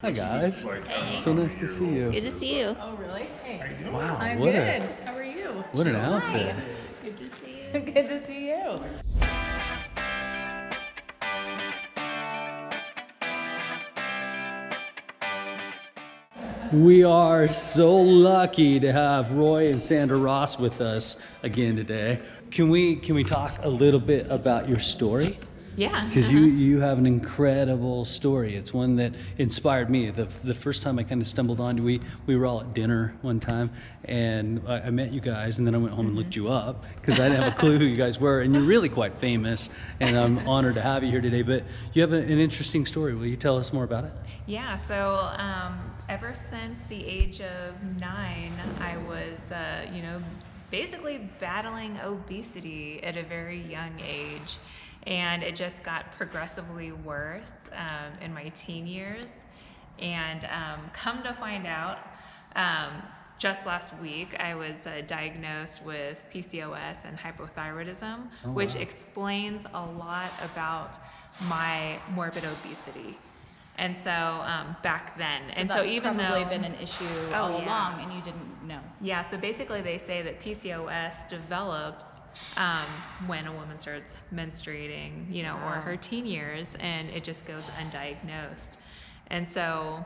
Hi guys. Hey. So nice to see you. Good to see you. Oh, really? Hey. Wow, I'm what good. a How are you? what an outfit. Good to see you. Good to see you. We are so lucky to have Roy and Sandra Ross with us again today. Can we talk a little bit about your story? Yeah. Because you have an incredible story. It's one that inspired me. The first time I kind of stumbled onto we were all at dinner one time, and I met you guys, and then I went home and looked you up because I didn't have a clue who you guys were, and you're really quite famous, and I'm honored to have you here today. But you have an interesting story. Will you tell us more about it? Yeah, so ever since the age of 9, I was, basically battling obesity at a very young age. And it just got progressively worse in my teen years. And come to find out, just last week, I was diagnosed with PCOS and hypothyroidism, which explains a lot about my morbid obesity. And so back then, So that's probably been an issue all along, and you didn't know. Yeah, so basically they say that PCOS develops when a woman starts menstruating, or her teen years, and it just goes undiagnosed. And so,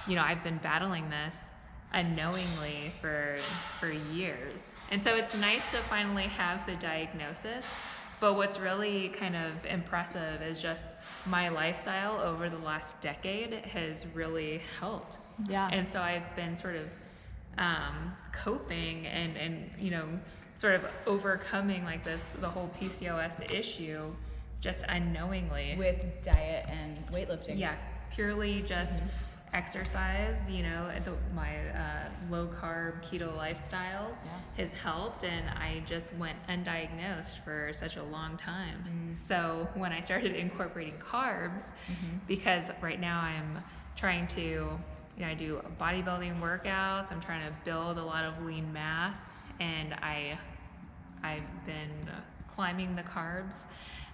I've been battling this unknowingly for years. And so it's nice to finally have the diagnosis. But what's really kind of impressive is just my lifestyle over the last decade has really helped. Yeah. And so I've been sort of coping and sort of overcoming like the whole PCOS issue just unknowingly. With diet and weightlifting. Yeah, purely just exercise, my low carb keto lifestyle has helped, and I just went undiagnosed for such a long time. So when I started incorporating carbs, because right now I'm trying to, I do bodybuilding workouts, I'm trying to build a lot of lean mass, and I've been climbing the carbs.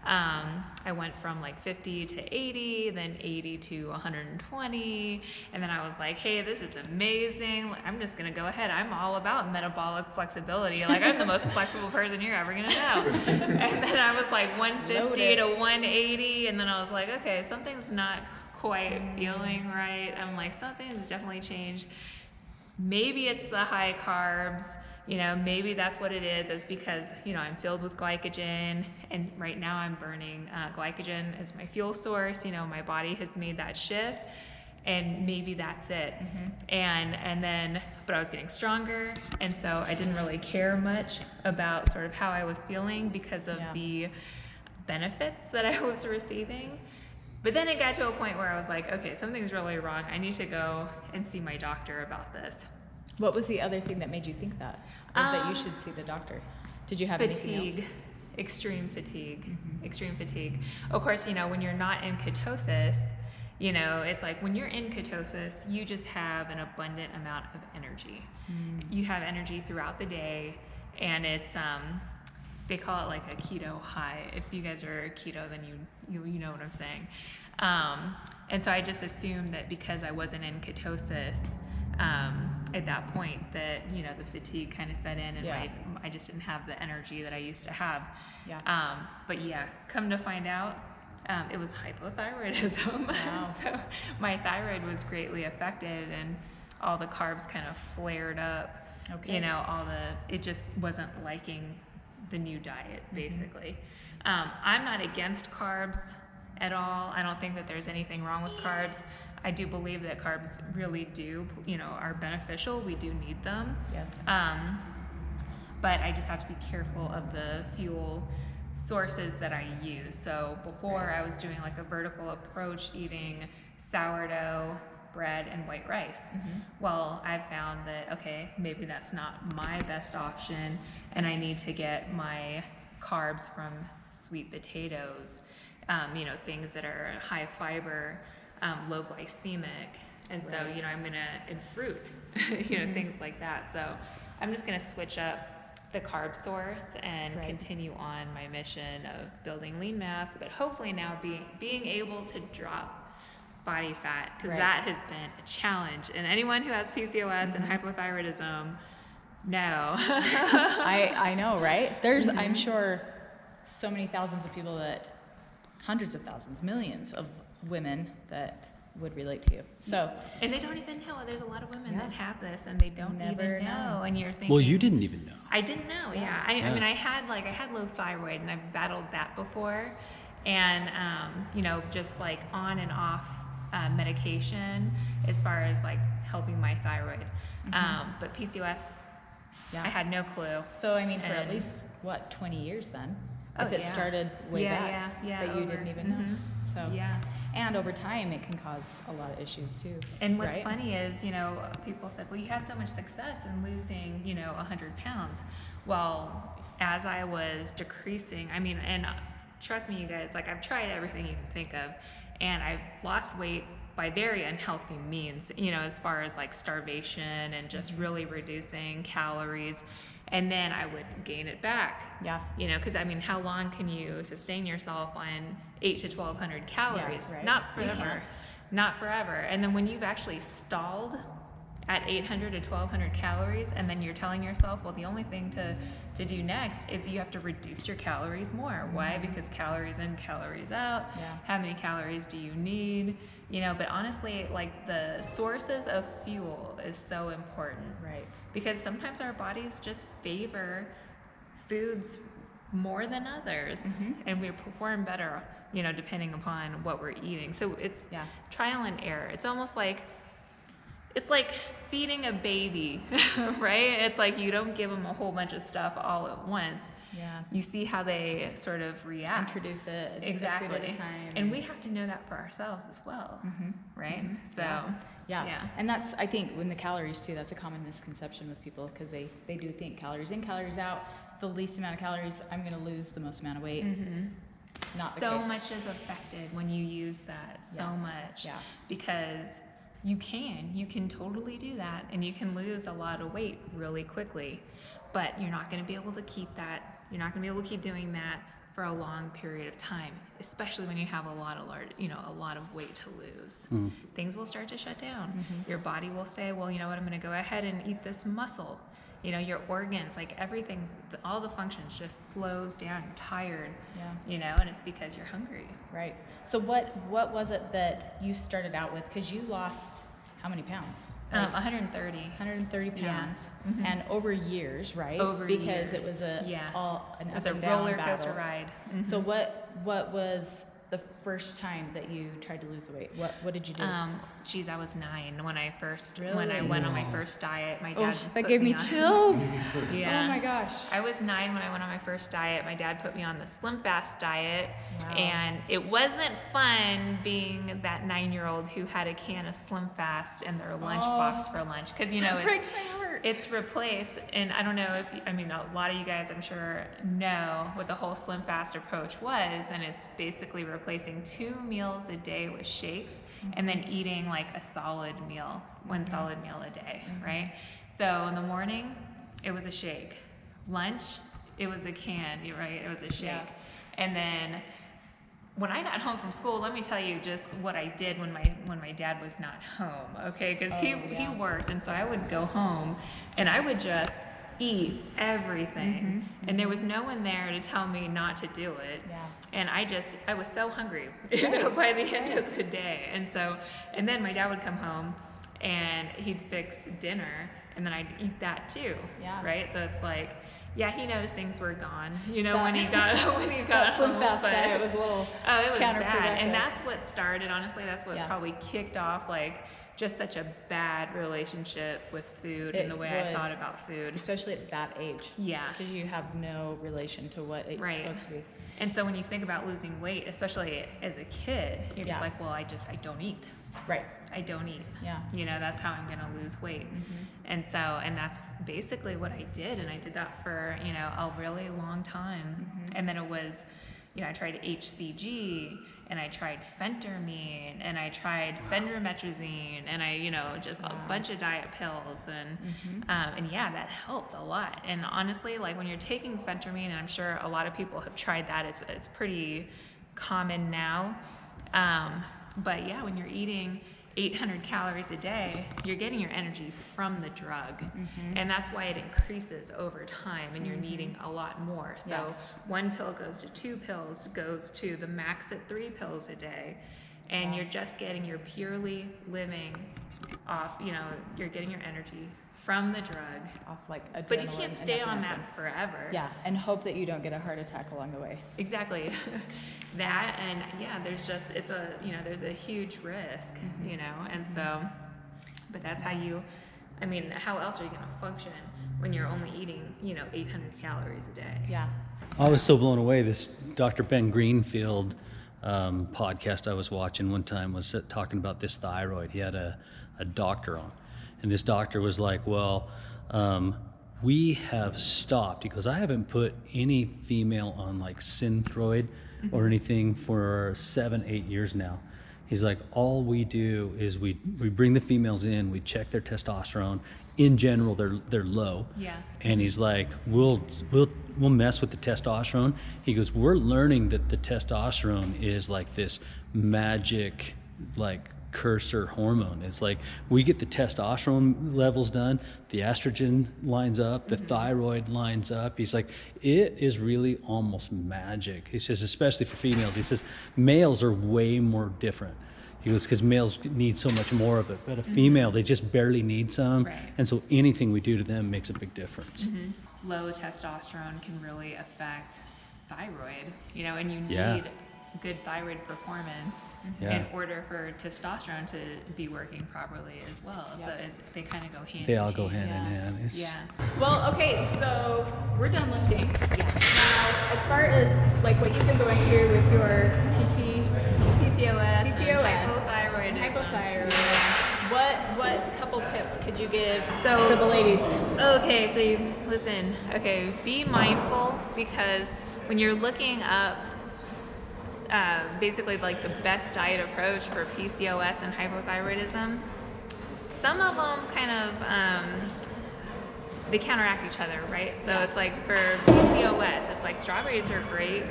I went from like 50 to 80, then 80 to 120, and then I was like, hey, this is amazing. I'm just gonna go ahead. I'm all about metabolic flexibility. Like, I'm the most flexible person you're ever gonna know. And then I was like 150 to 180, and then I was like, okay, something's not quite feeling right. I'm like, something's definitely changed. Maybe it's the high carbs. Maybe that's what it is. It's because, I'm filled with glycogen, and right now I'm burning glycogen as my fuel source. My body has made that shift, and maybe that's it. And then, but I was getting stronger, and so I didn't really care much about sort of how I was feeling because of the benefits that I was receiving. But then it got to a point where I was like, okay, something's really wrong. I need to go and see my doctor about this. What was the other thing that made you think that? Or that you should see the doctor? Did you have anything else? Extreme fatigue. Of course, when you're not in ketosis, it's like when you're in ketosis, you just have an abundant amount of energy. You have energy throughout the day, and it's, they call it like a keto high. If you guys are keto, then you know what I'm saying. And so I just assumed that because I wasn't in ketosis, at that point, that the fatigue kind of set in, and I just didn't have the energy that I used to have. But come to find out, it was hypothyroidism. Wow. So my thyroid was greatly affected, and all the carbs kind of flared up. Okay. It just wasn't liking the new diet, basically. I'm not against carbs at all. I don't think that there's anything wrong with carbs. I do believe that carbs really are beneficial. We do need them. Yes. But I just have to be careful of the fuel sources that I use. So before I was doing like a vertical approach, eating sourdough, bread, and white rice. Well, I've found that, okay, maybe that's not my best option, and I need to get my carbs from sweet potatoes, things that are high fiber, low glycemic, and so I'm gonna, and fruit, things like that. So I'm just gonna switch up the carb source and continue on my mission of building lean mass, but hopefully now being able to drop body fat, because Right. that has been a challenge. And anyone who has PCOS and hypothyroidism, no. I know, right? There's, I'm sure, so many thousands of people hundreds of thousands, millions of women that would relate to you. So, and they don't even know. There's a lot of women Yeah. that have this, and they don't Never even know. know. And you're thinking, Well, you didn't even know. I didn't know. Yeah. I mean, I had low thyroid, and I've battled that before, and just like on and off medication as far as like helping my thyroid. But PCOS, yeah. I had no clue. So, I mean, for at And- least, 20 years then? Oh, If it yeah. started way Yeah, back, yeah, that you over. didn't even know. So, Yeah. and over time, it can cause a lot of issues too. And what's right? funny is, people said, well, you had so much success in losing, 100 pounds. Well, as I was decreasing, I mean, and trust me, you guys, like I've tried everything you can think of, and I've lost weight by very unhealthy means, as far as like starvation and just really reducing calories. And then I would gain it back. Yeah. Because I mean, how long can you sustain yourself on 800 to 1,200 calories? right. Not You forever. can't. Not forever. And then when you've actually stalled at 800 to 1,200 calories, and then you're telling yourself, well, the only thing to do next is you have to reduce your calories more. Why? Because calories in, calories out. Yeah. How many calories do you need? But honestly, like the sources of fuel is so important. Right. Because sometimes our bodies just favor foods more than others, and we perform better, depending upon what we're eating. So it's Yeah. trial and error. It's almost like, it's like feeding a baby, right? It's like you don't give them a whole bunch of stuff all at once. Yeah. You see how they sort of react. Introduce it. Exactly. Food at a time. And we have to know that for ourselves as well, right? So, Yeah. And that's, I think, when the calories too, that's a common misconception with people, because they do think calories in, calories out, the least amount of calories, I'm going to lose the most amount of weight. Not the so case. much is affected when you use that, so Yeah. much. Yeah. Because you can totally do that, and you can lose a lot of weight really quickly, but you're not going to be able to keep that. You're not going to be able to keep doing that for a long period of time, especially when you have a lot of weight to lose. Things will start to shut down. Your body will say, well, you know what, I'm going to go ahead and eat this muscle. Your organs, like everything, all the functions just slows down. You're tired, and it's because you're hungry. Right. So what was it that you started out with? Because you lost how many pounds? 130. 130 pounds. Yeah. And over years, right? Over because years. it was an Yeah. an It was up a and down roller battle. coaster ride. So what was the first time that you tried to lose the weight? What did you do? I was 9 when I first Really? when I went on my first diet. My dad that put gave me on- chills. Yeah. Oh my gosh. I was 9 when I went on my first diet. My dad put me on the Slim Fast diet, Wow. and it wasn't fun being that 9-year-old who had a can of Slim Fast in their lunchbox for lunch, because It breaks my heart. it's replaced, and I don't know if, a lot of you guys I'm sure know what the whole Slim Fast approach was, and it's basically replacing 2 meals a day with shakes, and then eating like a solid meal, one solid meal a day, right? So in the morning, it was a shake. Lunch, it was a can, right? It was a shake. Yeah. And then when I got home from school, let me tell you just what I did when my dad was not home, okay? Because he worked, and so I would go home, and I would just eat everything, and there was no one there to tell me not to do it. Yeah. And I was so hungry, by the end of the day. And then my dad would come home, and he'd fix dinner, and then I'd eat that too. Yeah. Right? So it's like, yeah, he noticed things were gone, when he got That home. Slim Fast but- diet was a little it was bad. counterproductive. And that's what started, honestly, that's what Yeah. probably kicked off like just such a bad relationship with food and It the way would. I thought about food. Especially at that age. Yeah. Because you have no relation to what it's Right. supposed to be. And so when you think about losing weight, especially as a kid, you're Yeah. just like, well, I don't eat. Right. I don't eat. Yeah. That's how I'm going to lose weight. And that's basically what I did. And I did that for, a really long time. And then it was, I tried HCG, and I tried phentermine, and I tried phentermetrazine, and I, just a bunch of diet pills. And yeah, that helped a lot. And honestly, like when you're taking phentermine, and I'm sure a lot of people have tried that, it's pretty common now. But yeah, when you're eating 800 calories a day, you're getting your energy from the drug. And that's why it increases over time and you're needing a lot more. So 1 pill goes to 2 pills, goes to the max at 3 pills a day. And you're just getting, you're purely living off, you know, you're getting your energy from the drug. Off like adrenaline. But you can't stay and on epinephrine. that forever. Yeah, and hope that you don't get a heart attack along the way. Exactly. That, and yeah, there's just, it's a, you know, there's a huge risk, you know, and so, but that's how you, I mean, how else are you going to function when you're only eating, you know, 800 calories a day? Yeah. I was so blown away. This Dr. Ben Greenfield podcast I was watching one time was talking about this thyroid. He had a doctor on, and this doctor was like, well, we have stopped, because I haven't put any female on like Synthroid or anything for 7-8 years now. He's like, all we do is we bring the females in, we check their testosterone. In general, they're low. Yeah. And he's like, we'll mess with the testosterone. He goes, we're learning that the testosterone is like this magic, like, cursor hormone. It's like we get the testosterone levels done, the estrogen lines up, the thyroid lines up. He's like, it is really almost magic. He says, especially for females. He says males are way more different. He goes, because males need so much more of it, but a female, they just barely need some. Right. And so anything we do to them makes a big difference. Low testosterone can really affect thyroid, you know, and you Yeah. need good thyroid performance Yeah. in order for testosterone to be working properly as well. Yep. So they kind of go hand They in all go hand Yeah. in hand. It's- Yeah. Well, okay, so we're done lifting. Yeah. Now, as far as like what you've been going through with your PCOS, PCOS, and hypothyroidism. what couple tips could you give So- for the ladies? Okay, so you, listen, okay, be mindful, because when you're looking up basically like the best diet approach for PCOS and hypothyroidism, some of them kind of, they counteract each other, right? So it's like for PCOS, it's like strawberries are great,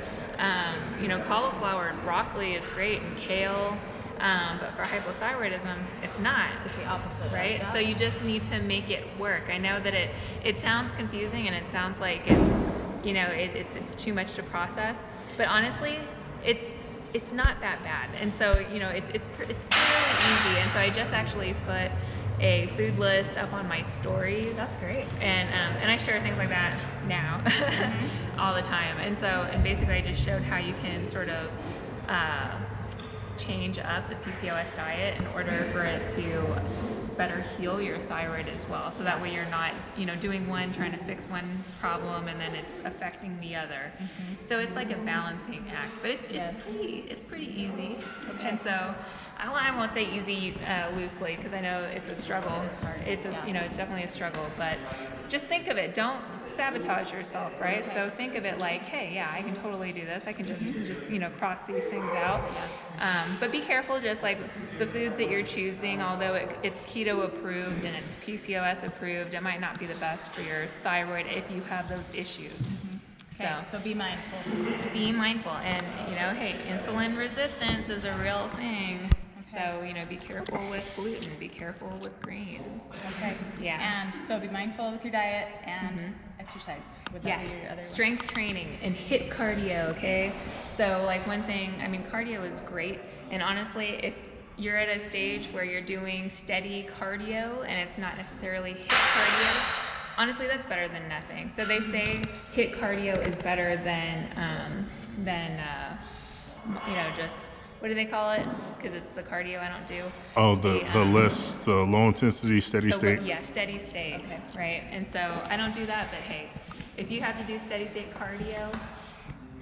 you know, cauliflower and broccoli is great, and kale, but for hypothyroidism, it's not. It's the opposite, Right? Yeah. So you just need to make it work. I know that it sounds confusing and it sounds like it's, you know, it's too much to process, but honestly, it's not that bad. And so, you know, it's fairly easy. And so I just actually put a food list up on my stories. That's great. And I share things like that now all the time. And basically I just showed how you can sort of change up the PCOS diet in order for it to better heal your thyroid as well. So that way you're not, you know, doing one, trying to fix one problem, and then it's affecting the other. So it's like a balancing act, but it's pretty easy. Okay. And so I won't say easy loosely, because I know it's a struggle. It's hard. It's you know, it's definitely a struggle, but just think of it. Don't sabotage yourself, right? Okay. So think of it like, hey, yeah, I can totally do this. I can just you know, cross these things out. But be careful, just like the foods that you're choosing, although it's keto approved and it's PCOS approved, it might not be the best for your thyroid if you have those issues. Okay, so be mindful. Be mindful, and you know, hey, insulin resistance is a real thing. So, you know, be careful with gluten, be careful with grains. Okay. Yeah. And so be mindful with your diet and exercise. Would that be your other Strength training and HIIT cardio, okay? So like one thing, I mean, cardio is great, and honestly, if you're at a stage where you're doing steady cardio and it's not necessarily HIIT cardio, honestly, that's better than nothing. So they say HIIT cardio is better than you know, just, what do they call it? Because it's the cardio I don't do. Oh, the list, the low intensity, steady state. Yeah, steady state. Okay. Right. And so I don't do that, but hey, if you have to do steady state cardio,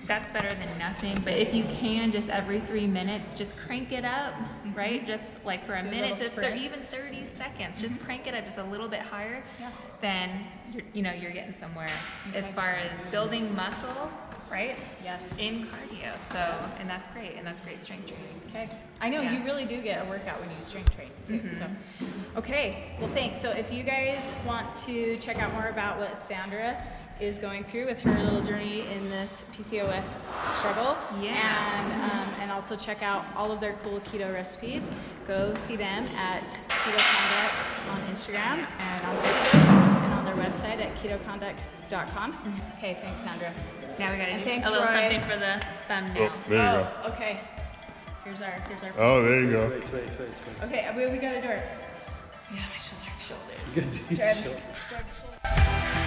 that's better than nothing. But if you can, just every 3 minutes, just crank it up, right? Just like for a Do a minute, little just sprint. even 30 seconds, just crank it up just a little bit higher. Yeah. Then you're getting somewhere as Okay. far as building muscle, right? Yes. In cardio. So, and that's great strength training. Okay. I know Yeah. you really do get a workout when you strength train too. So, okay. Well, thanks. So if you guys want to check out more about what Sandra is going through with her little journey in this PCOS struggle. And also check out all of their cool keto recipes. Go see them at Keto Conduct on Instagram and on Facebook and on their website at ketoconduct.com. Okay, thanks, Sandra. Now we gotta do thanks, a little Roy. something for the thumbnail. Oh, there you go. Okay. Here's our. Oh, there you go. Wait. Okay, we got a door. Yeah, my shoulder. You gotta do your Drive. show.